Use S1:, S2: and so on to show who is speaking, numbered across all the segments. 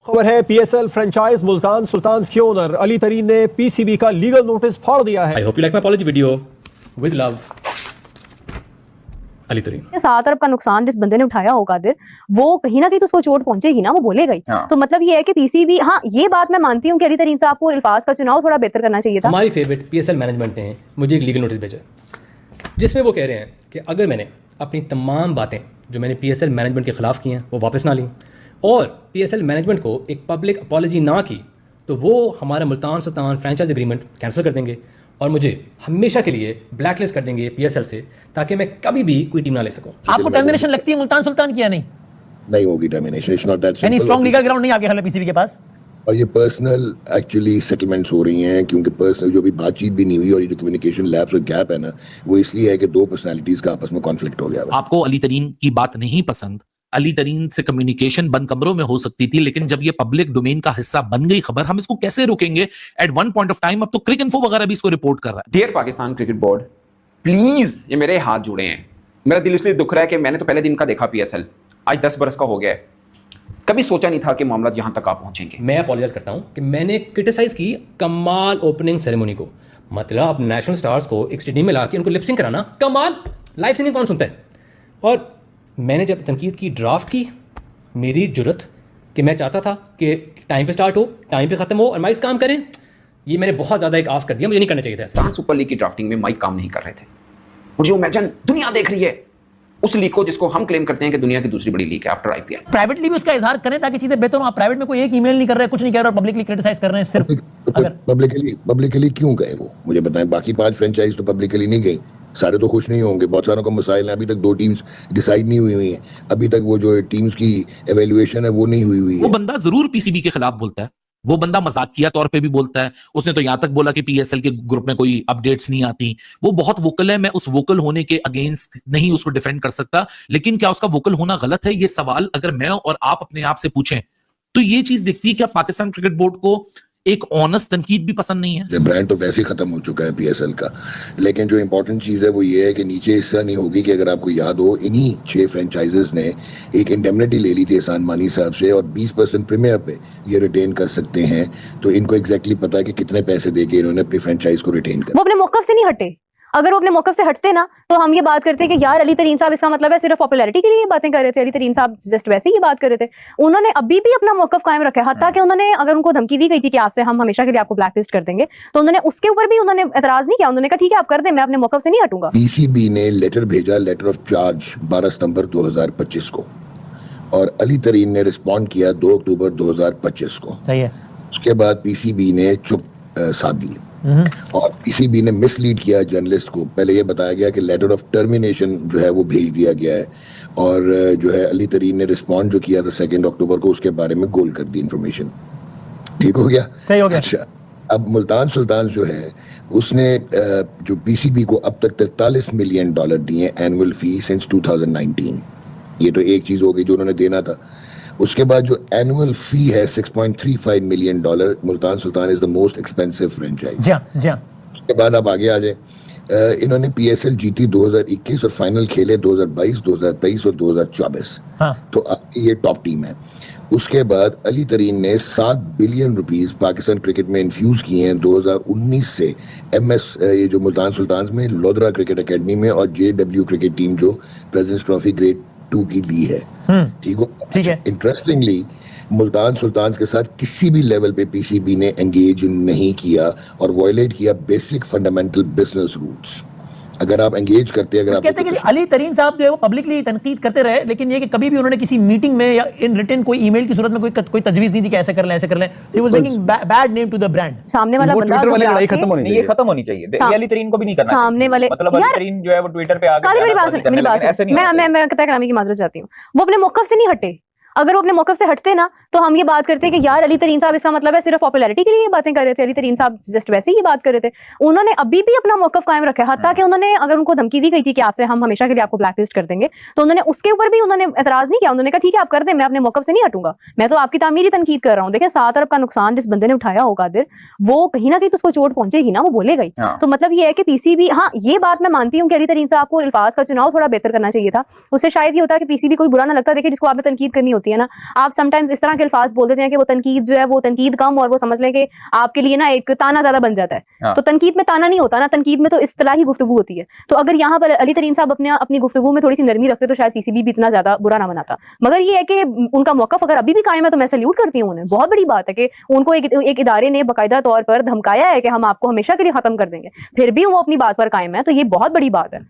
S1: खबर है PSL franchise Multan sultans के ओनर अली तरीन ने पीसीबी का लीगल नोटिस फाड़ दिया है।
S2: I hope you like my apology video with love Ali तरीन।
S3: 7 अरब का नुकसान जिस बंदे ने उठाया होगा वो कहीं ना कहीं तो उसको चोट पहुंचेगी ना, वो बोलेगा ही। तो मतलब ये है कि पीसीबी, हाँ ये बात मैं मानती हूँ कि अली तरीन साहब को अल्फाज का चुनाव थोड़ा बेहतर करना चाहिए था।
S2: हमारी फेवरेट पीएसएल मैनेजमेंट ने मुझे एक लीगल नोटिस भेजा जिसमें वो कह रहे हैं कि अगर मैंने अपनी तमाम बातें जो मैंने पीएसएल मैनेजमेंट के खिलाफ की हैं वो वापस ना ली और पीएसएल मैनेजमेंट को एक पब्लिक अपॉलॉजी ना की तो वो हमारा Multan Sultan franchise agreement cancel कर देंगे और मुझे हमेशा के लिए ब्लैकलिस्ट कर देंगे पीएसएल से, ताकि मैं कभी भी कोई टीम ना ले सकूं।
S4: आपको टर्मिनेशन लगती है मुल्तान सुल्तान की या नहीं
S5: होगी termination. It's not that
S4: any strong legal ground नहीं आगे हाल पीसीबी के पास।
S5: और ये पर्सनल एक्चुअली सेटलमेंट्स हो रही हैं क्योंकि पर्सनल जो भी बातचीत भी नहीं हुई और ये जो कम्युनिकेशन लैप्स और गैप है ना, वो इसलिए है कि दो पर्सनालिटीज का आपस में कॉन्फ्लिक्ट हो गया है।
S6: आपको अली तरीन की बात नहीं पसंद, अली तरीन से कम्युनिकेशन बंद कमरों में हो सकती थी, लेकिन जब ये पब्लिक डोमेन का हिस्सा बन गई खबर, हम इसको कैसे रोकेंगे? At one point of time अब तो क्रिकइंफो वगैरह भी इसको रिपोर्ट कर रहा है।
S7: Dear Pakistan cricket board, please ये मेरे हाथ जुड़े हैं। मेरा दिल इसलिए दुख रहा है कि मैंने तो पहले दिन का देखा पीएसएल, आज 10 बरस का हो गया है, कभी सोचा नहीं था कि मामला यहां तक आप पहुंचेंगे।
S2: मैं अपॉलोजाइज करता हूं कि मैंने क्रिटिसाइज की कमाल ओपनिंग सेरेमनी को, मतलब नेशनल स्टार्स को एक स्टेडियम में लाके उनको लिपसिंग कराना कमाल, लाइव सिंगिंग कौन सुनता है? और मैंने जब तनकीद की ड्राफ्ट की, मेरी जुर्रत कि मैं चाहता था कि टाइम पे स्टार्ट हो, टाइम पे खत्म हो और माइक्स काम करें, ये मैंने बहुत ज्यादा एक आस कर दिया, मुझे नहीं करना चाहिए था ऐसा।
S7: सुपर लीग की ड्राफ्टिंग में माइक काम नहीं कर रहे थे और जो इमेजिन दुनिया देख रही है उस लीग को जिसको हम क्लेम करते हैं कि दुनिया की दूसरी बड़ी लीग है आफ्टर आईपीएल।
S4: प्राइवेटली भी उसका इजहार करें ताकि चीजें बेहतर हो। आप प्राइवेट में कोई एक ईमेल नहीं कर रहे, कुछ नहीं कह रहे और पब्लिकली क्रिटिसाइज कर रहे हैं सिर्फ। अगर
S5: पब्लिकली क्यों गए वो मुझे बताएं। बाकी 5 फ्रेंचाइज तो पब्लिकली नहीं गई, सारे तो खुश नहीं होंगे, बहुत सारों का मसाइल है। अभी तक 2 टीम्स डिसाइड नहीं हुई हैं, अभी तक वो जो टीम्स की एवेल्युएशन है वो नहीं हुई है।
S6: वो बंदा जरूर पीसीबी के खिलाफ बोलता है, वो बंदा मजाकिया तौर पे भी बोलता है। उसने तो यहां तक बोला कि पीएसएल के ग्रुप में कोई अपडेट्स नहीं आती। वो बहुत वोकल है, मैं उस वोकल होने के अगेंस्ट नहीं उसको डिफेंड कर सकता, लेकिन क्या उसका वोकल होना गलत है? ये सवाल अगर मैं और आप अपने आप से पूछें तो ये चीज दिखती है कि पाकिस्तान क्रिकेट बोर्ड को एक ऑनेस्ट तनकीद भी पसंद नहीं है।
S5: ब्रांड तो वैसे ही खत्म हो चुका है पीएसएल का, लेकिन जो इंपॉर्टेंट चीज है वो ये है कि नीचे इस तरह नहीं होगी कि अगर आपको याद हो, इन्हीं 6 फ्रेंचाइजेस ने एक इंडेमनिटी ले ली थी एहसान मानी साहब से और 20% प्रीमियर पे ये रिटेन कर सकते हैं। तो इनको एग्जैक्टली पता है कि कितने पैसे देके इन्होंने अपनी फ्रेंचाइज को रिटेन कर।
S3: वो अपने मौकफ से नहीं हटे। अगर वो अपने मौकफ से हटते ना तो हम ये बात करते कि यार अली तरीन साहब, इसका मतलब है सिर्फ पॉपुलैरिटी के लिए ये बातें कर रहे थे। अली तरीन साहब जस्ट वैसे ही ये बात कर रहे थे। उन्होंने अभी भी अपना मौकफ कायम रखा है, हत्ता कि उन्होंने, अगर उनको धमकी दी गई थी कि आपसे हम हमेशा के लिए आपको ब्लैकलिस्ट कर देंगे, तो उन्होंने उसके ऊपर भी उन्होंने एतराज नहीं किया। उन्होंने कहा ठीक है आप कर दें, मैं अपने मौकफ से नहीं हटूंगा।
S5: पीसीबी ने लेटर भेजा, लेटर ऑफ चार्ज 12 सितंबर 2025 को, और अली तरीन ने रिस्पॉन्ड किया 2 अक्टूबर 2025 को।
S4: सही है।
S5: उसके बाद पीसीबी ने चुप साध ली और पीसीबी ने मिसलीड किया जर्नलिस्ट को। पहले ये बताया गया कि लेटर ऑफ टर्मिनेशन जो है वो भेज दिया गया है और जो है अली तरीन ने रिस्पॉन्ड जो किया था 2 अक्टूबर को, उसके बारे में गोल कर दी इंफॉर्मेशन। ठीक हो गया?
S4: सही हो गया।
S5: अच्छा, अब मुल्तान सुल्तान जो है उसने जो पीसीबी को अब तक $43 मिलियन दिए एनुअल फी सिंस 2019। ये तो एक चीज हो गई जो उन्होंने देना था। उसके बाद जो एनुअल फी है $6.35 million, Multan Sultan is the most expensive franchise.
S4: जी जी।
S5: उसके बाद आप आगे आ जाए, इन्होंने पीएसएल जीती 2021 और फाइनल खेले 2022, 2023 और 2024।
S4: हाँ।
S5: तो अब ये टॉप टीम है। उसके बाद अली तरीन ने $7 बिलियन पाकिस्तान क्रिकेट में इन्फ्यूज किए हैं 2019 से। एमएस ये जो मुल्तान सुल्तान में लोधरा क्रिकेट एकेडमी में और जेडब्ल्यू क्रिकेट टीम जो प्रेसिडेंट्स ट्रॉफी ग्रेड 2 की ली है। ठीक हो?
S4: ठीक है।
S5: इंटरेस्टिंगली मुल्तान सुल्तान के साथ किसी भी लेवल पे पीसीबी ने एंगेज नहीं किया और वायलेट किया बेसिक फंडामेंटल बिजनेस रूल्स। अगर आप एंगेज करते, अगर आप
S4: कहते हैं कि अली तरीन साहब जो है वो पब्लिकली तनकीद करते रहे, लेकिन ये कि कभी भी उन्होंने किसी मीटिंग में या इन रिटन कोई ईमेल की सूरत में कोई तजवीज नहीं दी कि ऐसे कर लें ऐसे कर लें। He was bringing bad name to the brand.
S3: सामने वाला बंदा
S8: ट्विटर वाली लड़ाई खत्म होनी चाहिए, ये खत्म होनी चाहिए। अली तरीन को भी नहीं करना चाहिए।
S3: सामने वाले
S8: मतलब अली तरीन जो है वो ट्विटर पे आ गया।
S3: मेरी बात
S8: ऐसे नहीं।
S3: मैं कतई कलामी की माजरत चाहती हूँ। वो अपने मौकफ से नहीं हटे। अगर वो अपने मौकफ से हटते ना तो हम ये बात करते कि यार अली तरीन साहब, इसका मतलब है सिर्फ पॉपुलैरिटी के लिए ये बातें कर रहे थे। अली तरीन साहब जस्ट वैसे ही ये बात कर रहे थे। उन्होंने अभी भी अपना मौकफ कायम रखा है, हत्ता कि उन्होंने, अगर उनको धमकी दी गई थी कि आपसे हम हमेशा के लिए आपको ब्लैकलिस्ट कर देंगे, तो उन्होंने उसके ऊपर भी उन्होंने एतराज नहीं किया। उन्होंने कहा ठीक है आप कर दें, मैं अपने मौकफ से नहीं हटूंगा। मैं तो आपकी तामीरी तनकीद कर रहा हूँ। देखिए 7 अरब का नुकसान जिस बंदे ने उठाया होगा वो कहीं ना कहीं तो उसको चोट पहुंचेगी ना, वो बोलेगा ही। तो मतलब ये है कि पीसीबी, हाँ ये बात मैं मानती हूँ कि अली तरीन साहब को अल्फाज का चुनाव थोड़ा बेहतर करना चाहिए था। उससे शायद ये होता है कि पीसीबी कोई बुरा ना लगता। देखिए जिसको आपने तनकीद करनी होती है ना, आप समटाइम्स इस तरह के अल्फाज बोल देते हैं कि वो तनकीद जो है वो तनकीद कम, और वो समझ लें कि आपके लिए ना एक ताना ज्यादा बन जाता है। तो तनकीद में ताना नहीं होता ना, तनकीद में तो इस्तिलाही गुफ्तगू होती है। तो अगर यहाँ पर अली तरीन साहब अपनी गुफ्तगू में थोड़ी सी नरमी रखते तो शायद पीसीबी भी इतना ज्यादा बुरा ना बनाता। मगर ये है कि उनका मौकफ अगर अभी भी कायम है तो मैं सैल्यूट करती हूँ उन्हें। बहुत बड़ी बात है कि उनको एक इदारे ने बाकायदा तौर पर धमकाया है कि हम आपको हमेशा के लिए खत्म कर देंगे, फिर भी वो अपनी बात पर कायम है, तो ये बहुत बड़ी बात है।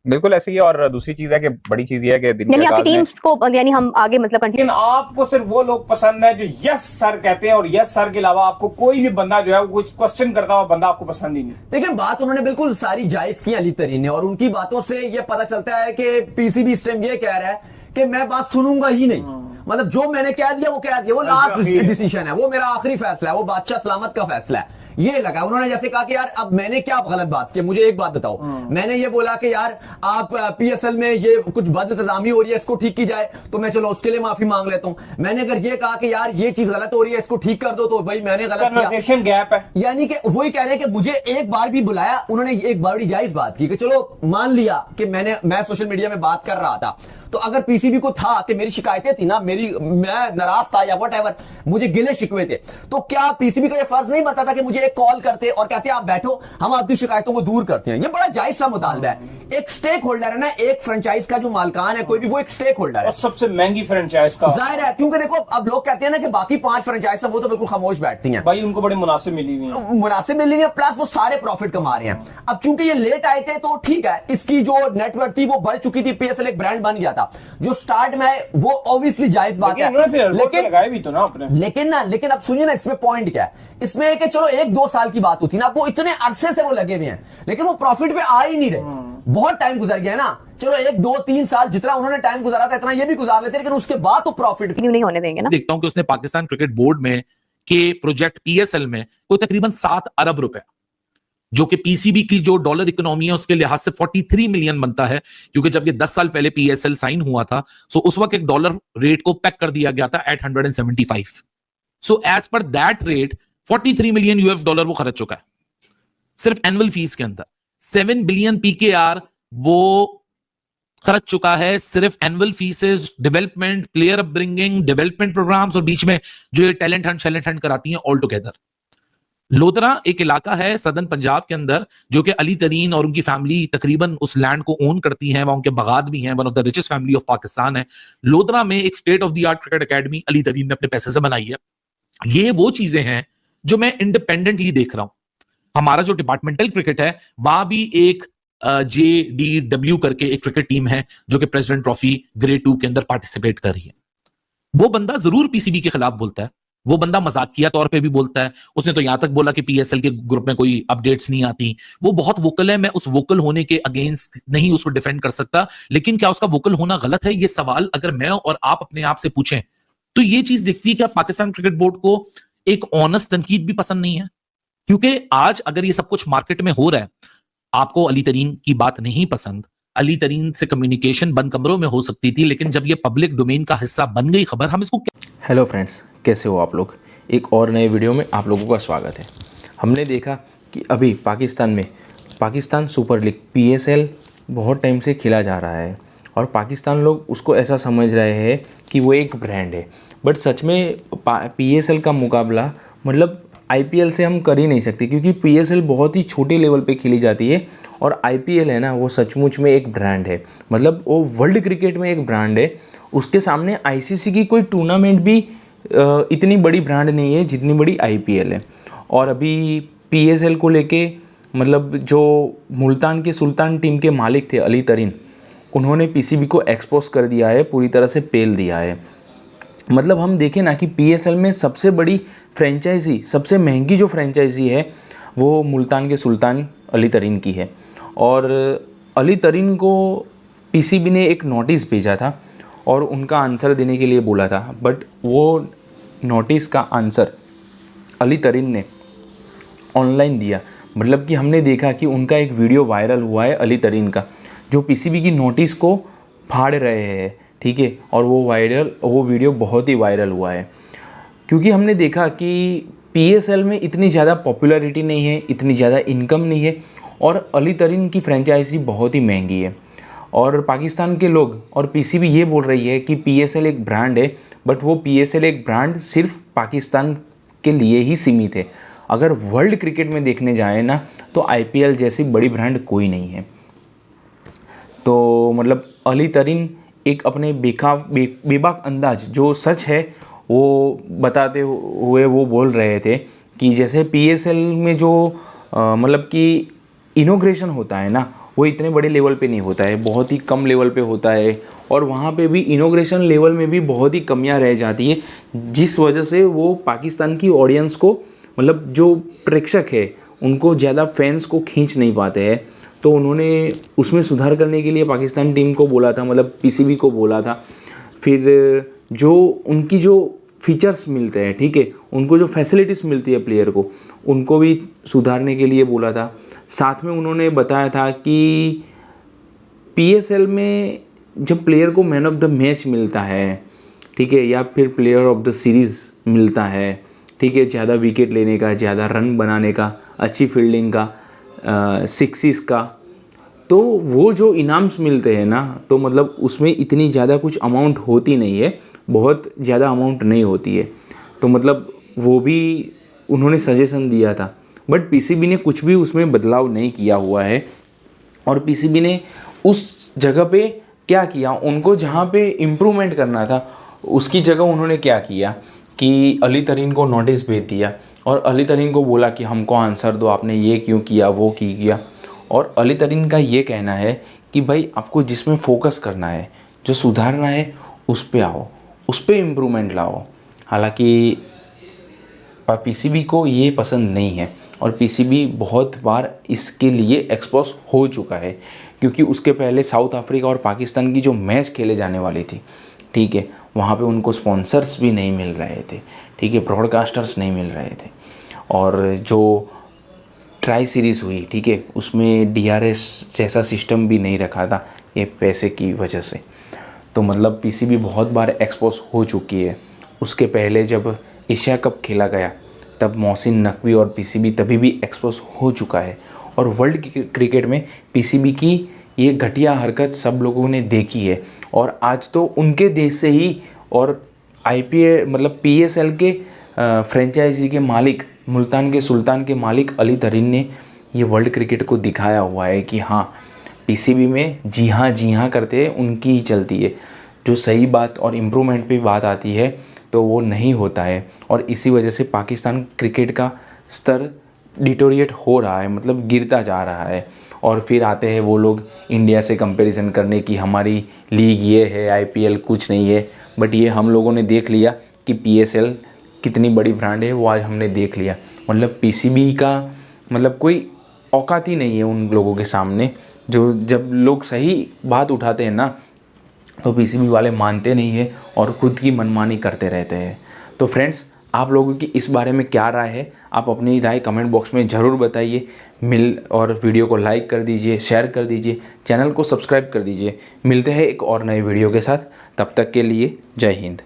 S8: बिल्कुल ऐसे ही है। और दूसरी चीज है कि बड़ी चीज ये है कि दिन
S3: यानी
S8: के
S3: आपकी
S8: आगाज में
S3: टीम्स को यानी हम आगे मतलब
S9: लेकिन आपको सिर्फ वो लोग पसंद है जो यस सर कहते हैं, और यस सर के अलावा आपको कोई भी बंदा जो है वो कुछ क्वेश्चन करता हुआ बंदा आपको पसंद ही नहीं।
S10: लेकिन बात उन्होंने बिल्कुल सारी जायज की अली तरीन ने, और उनकी बातों से ये पता चलता है कि पीसीबी इस टाइम ये कह रहा है कि मैं बात सुनूंगा ही नहीं। मतलब जो मैंने कह दिया वो कह दिया, वो लास्ट डिसीजन है, वो मेरा आखिरी फैसला है, वो बादशाह सलामत का फैसला है। ये लगा उन्होंने जैसे कहा कि यार अब मैंने क्या गलत बात की, मुझे एक बात बताओ। मैंने ये बोला कि यार आप पीएसएल में ये कुछ बदइंतजामी हो रही है, इसको ठीक की जाए, तो मैं चलो उसके लिए माफी मांग लेता हूं। मैंने अगर ये कहा कि यार ये चीज गलत हो रही है, इसको ठीक कर दो, तो भाई मैंने गलत किया,
S9: गैप है।
S10: यानी कि वही कह रहे हैं कि मुझे एक बार भी बुलाया उन्होंने, एक बड़ी जायज बात की कि चलो मान लिया कि मैं सोशल मीडिया में बात कर रहा था, तो अगर पीसीबी को था कि मेरी शिकायतें थी ना, मैं नाराज था या व्हाटएवर, मुझे गिले शिकवे थे, तो क्या पीसीबी का ये फर्ज नहीं बनता था कि मुझे एक कॉल करते और कहते आप बैठो, हम आपकी शिकायतों को दूर करते हैं। ये बड़ा जायज सा मुतालबा है। एक स्टेक होल्डर है ना, एक फ्रेंचाइज का जो मालकान है कोई भी, वो एक स्टेक होल्डर है,
S9: और सबसे महंगी फ्रेंचाइज का
S10: जाहिर है, क्योंकि देखो अब लोग कहते हैं ना कि बाकी 5 फ्रेंचाइज वो तो बिल्कुल खामोश बैठती हैं
S9: भाई, उनको बड़ी मुनासिब मिली हुई है,
S10: मुनासिब मिली हुई है, प्लस वो सारे प्रॉफिट कमा रहे हैं। अब चूंकि ये लेट आए थे तो ठीक है, इसकी जो नेटवर्क थी वो बढ़ चुकी थी, पीएसएल एक ब्रांड बन गया था, जो स्टार्ट में है वो ऑब्वियसली जायज बात है,
S9: लगाए भी तो ना अपने।
S10: लेकिन अब सुनिए ना, इसमें पॉइंट क्या है, इसमें है कि चलो 1-2 साल की बात होती ना, वो इतने अरसे से वो लगे हुए हैं, लेकिन वो प्रॉफिट पे आ ही नहीं रहे, बहुत टाइम गुजर गया ना। चलो 1-2-3 साल जितना उन्होंने टाइम गुजारा था इतना ये भी गुजार लेते, लेकिन उसके बाद तो प्रॉफिट
S3: नहीं होने देंगे ना।
S6: देखता हूं कि उसने पाकिस्तान क्रिकेट बोर्ड में के प्रोजेक्ट पीएसएल में कोई तकरीबन 7 अरब रुपए, जो कि पीसीबी की जो डॉलर इकोनॉमी है उसके लिहाज से 43 मिलियन बनता है, क्योंकि जब ये 10 साल पहले पीएसएल साइन हुआ था, सो उस वक्त एक डॉलर रेट को पैक कर दिया गया था at 175। So as per that rate 43 million US dollar वो खर्च चुका है सिर्फ एनुअल फीस के अंदर। 7 बिलियन पीकेआर वो खर्च चुका है सिर्फ annual fees, development, player upbringing, development programs, और बीच में जो ये टैलेंट हंट कराती हैं ऑल टुगेदर। लोधरा एक इलाका है सदर्न पंजाब के अंदर जो कि अली तरीन और उनकी फैमिली तकरीबन उस लैंड को ओन करती हैं, वहां उनके बागात भी हैं, one of the richest family of Pakistan है। लोधरा में एक state of the art cricket academy Ali तरीन ने अपने पैसे से बनाई है। ये वो चीजें हैं जो मैं इंडिपेंडेंटली देख रहा हूं। हमारा जो डिपार्टमेंटल क्रिकेट है वहां भी एक JDW करके एक क्रिकेट टीम है जो कि प्रेसिडेंट ट्रॉफी ग्रेड 2 के अंदर पार्टिसिपेट कर रही है। वो बंदा जरूर पीसीबी के खिलाफ बोलता है, वो बंदा मजाकिया तौर पे भी बोलता है। उसने तो यहां तक बोला कि पीएसएल के ग्रुप में कोई अपडेट्स नहीं आती। वो बहुत वोकल है, मैं उस वोकल होने के अगेंस्ट नहीं उसको डिफेंड कर सकता, लेकिन क्या उसका वोकल होना गलत है? ये सवाल अगर मैं और आप अपने आप से पूछें तो ये चीज दिखती है कि पाकिस्तान क्रिकेट बोर्ड को एक ऑनेस्ट तनकीद भी पसंद नहीं है। क्योंकि आज अगर ये सब कुछ मार्केट में हो रहा है, आपको अली तरीन की बात नहीं पसंद, अली तरीन से कम्युनिकेशन बंद कमरों में हो सकती थी, लेकिन जब ये पब्लिक डोमेन का हिस्सा बन गई खबर, हम इसको
S11: हेलो फ्रेंड्स, कैसे हो आप लोग? एक और नए वीडियो में आप लोगों का स्वागत है। हमने देखा कि अभी पाकिस्तान में पाकिस्तान सुपर लीग PSL बहुत टाइम से खेला जा रहा है और पाकिस्तान लोग उसको ऐसा समझ रहे हैं कि वो एक ब्रांड है, बट सच में PSL का मुकाबला मतलब IPL से हम कर ही नहीं सकते, क्योंकि PSL बहुत ही छोटे लेवल पे खेली जाती है और IPL है ना, वो सचमुच में एक ब्रांड है। मतलब वो वर्ल्ड क्रिकेट में एक ब्रांड है। उसके सामने ICC की कोई टूर्नामेंट भी इतनी बड़ी ब्रांड नहीं है जितनी बड़ी IPL है। और अभी PSL को लेके मतलब जो मुल्तान के सुल्तान टीम के मालिक थे अली तरीन, उन्होंने PCB को एक्सपोज कर दिया है, पूरी तरह से पेल दिया है। मतलब हम देखें ना कि PSL में सबसे बड़ी फ्रेंचाइजी, सबसे महंगी जो फ्रेंचाइजी है वो मुल्तान के सुल्तान अली तरीन की है। और अली तरीन को PCB ने एक नोटिस भेजा था और उनका आंसर देने के लिए बोला था, बट वो नोटिस का आंसर अली तरीन ने ऑनलाइन दिया। मतलब कि हमने देखा कि उनका एक वीडियो वायरल हुआ है अली तरीन का, जो PCB की नोटिस को फाड़ रहे हैं, ठीक है। और वो वीडियो बहुत ही वायरल हुआ है, क्योंकि हमने देखा कि PSL में इतनी ज़्यादा पॉपुलैरिटी नहीं है, इतनी ज़्यादा इनकम नहीं है और अली तरीन की फ्रेंचाइजी बहुत ही महंगी है। और पाकिस्तान के लोग और पीसीबी ये बोल रही है कि पीएसएल एक ब्रांड है, बट वो पीएसएल एक ब्रांड सिर्फ पाकिस्तान के लिए ही सीमित है। अगर वर्ल्ड क्रिकेट में देखने जाए ना तो आईपीएल जैसी बड़ी ब्रांड कोई नहीं है। तो मतलब अली तरीन एक अपने बेबाक अंदाज जो सच है वो बताते हुए वो बोल रहे थे कि जैसे पीएसएल में जो मतलब कि इनॉग्रेशन होता है ना वो इतने बड़े लेवल पे नहीं होता है, बहुत ही कम लेवल पे होता है और वहाँ पे भी इनॉग्रेशन लेवल में भी बहुत ही कमियां रह जाती है, जिस वजह से वो पाकिस्तान की ऑडियंस को मतलब जो प्रेक्षक है उनको ज़्यादा फैंस को खींच नहीं पाते हैं। तो उन्होंने उसमें सुधार करने के लिए पाकिस्तान टीम को बोला था, मतलब पीसीबी को बोला था। फिर जो उनकी जो फीचर्स मिलते हैं, ठीक है, उनको जो फैसिलिटीज़ मिलती है प्लेयर को, उनको भी सुधारने के लिए बोला था। साथ में उन्होंने बताया था कि पीएसएल में जब प्लेयर को मैन ऑफ द मैच मिलता है, ठीक है, या फिर प्लेयर ऑफ द सीरीज़ मिलता है, ठीक है, ज़्यादा विकेट लेने का, ज़्यादा रन बनाने का, अच्छी फील्डिंग का, सिक्सिस का, तो वो जो इनाम्स मिलते हैं ना तो मतलब उसमें इतनी ज़्यादा कुछ अमाउंट होती नहीं है, बहुत ज़्यादा अमाउंट नहीं होती है। तो मतलब वो भी उन्होंने सजेशन दिया था, बट पीसीबी ने कुछ भी उसमें बदलाव नहीं किया हुआ है। और पीसीबी ने उस जगह पे क्या किया, उनको जहाँ पे इम्प्रूवमेंट करना था उसकी जगह उन्होंने क्या किया कि अली तरीन को नोटिस भेज दिया और अली तरीन को बोला कि हमको आंसर दो, आपने ये क्यों किया, वो किया। और अली तरीन का ये कहना है कि भाई आपको जिसमें फोकस करना है, जो सुधारना है, उस पे आओ, उस पे इम्प्रूवमेंट लाओ। हालांकि पीसीबी को ये पसंद नहीं है और पीसीबी बहुत बार इसके लिए एक्सपोज हो चुका है, क्योंकि उसके पहले साउथ अफ्रीका और पाकिस्तान की जो मैच खेले जाने वाली थी, ठीक है, वहाँ पे उनको स्पॉन्सर्स भी नहीं मिल रहे थे, ठीक है, ब्रॉडकास्टर्स नहीं मिल रहे थे। और जो ट्राई सीरीज़ हुई, ठीक है, उसमें डीआरएस जैसा सिस्टम भी नहीं रखा था ये पैसे की वजह से। तो मतलब पीसीबी बहुत बार एक्सपोज हो चुकी है। उसके पहले जब एशिया कप खेला गया तब मोहसिन नकवी और पीसीबी तभी भी एक्सपोज हो चुका है। और वर्ल्ड क्रिकेट में पीसीबी की ये घटिया हरकत सब लोगों ने देखी है। और आज तो उनके देश से ही और आईपीएल मतलब पीएसएल के फ्रेंचाइजी के मालिक, मुल्तान के सुल्तान के मालिक अली तरीन ने ये वर्ल्ड क्रिकेट को दिखाया हुआ है कि हाँ, पीसीबी में जी हाँ करते हैं उनकी ही चलती है। जो सही बात और इम्प्रूवमेंट पे बात आती है तो वो नहीं होता है। और इसी वजह से पाकिस्तान क्रिकेट का स्तर डिटोरिएट हो रहा है, मतलब गिरता जा रहा है। और फिर आते हैं वो लोग इंडिया से कंपैरिजन करने की, हमारी लीग ये है, आईपीएल कुछ नहीं है। बट ये हम लोगों ने देख लिया कि पीएसएल कितनी बड़ी ब्रांड है, वो आज हमने देख लिया। मतलब पीसीबी का मतलब कोई औकात ही नहीं है उन लोगों के सामने। जो जब लोग सही बात उठाते हैं ना तो पीसीबी वाले मानते नहीं है और खुद की मनमानी करते रहते हैं। तो फ्रेंड्स, आप लोगों की इस बारे में क्या राय है, आप अपनी राय कमेंट बॉक्स में ज़रूर बताइए। और वीडियो को लाइक कर दीजिए, शेयर कर दीजिए, चैनल को सब्सक्राइब कर दीजिए। मिलते हैं एक और नए वीडियो के साथ, तब तक के लिए जय हिंद।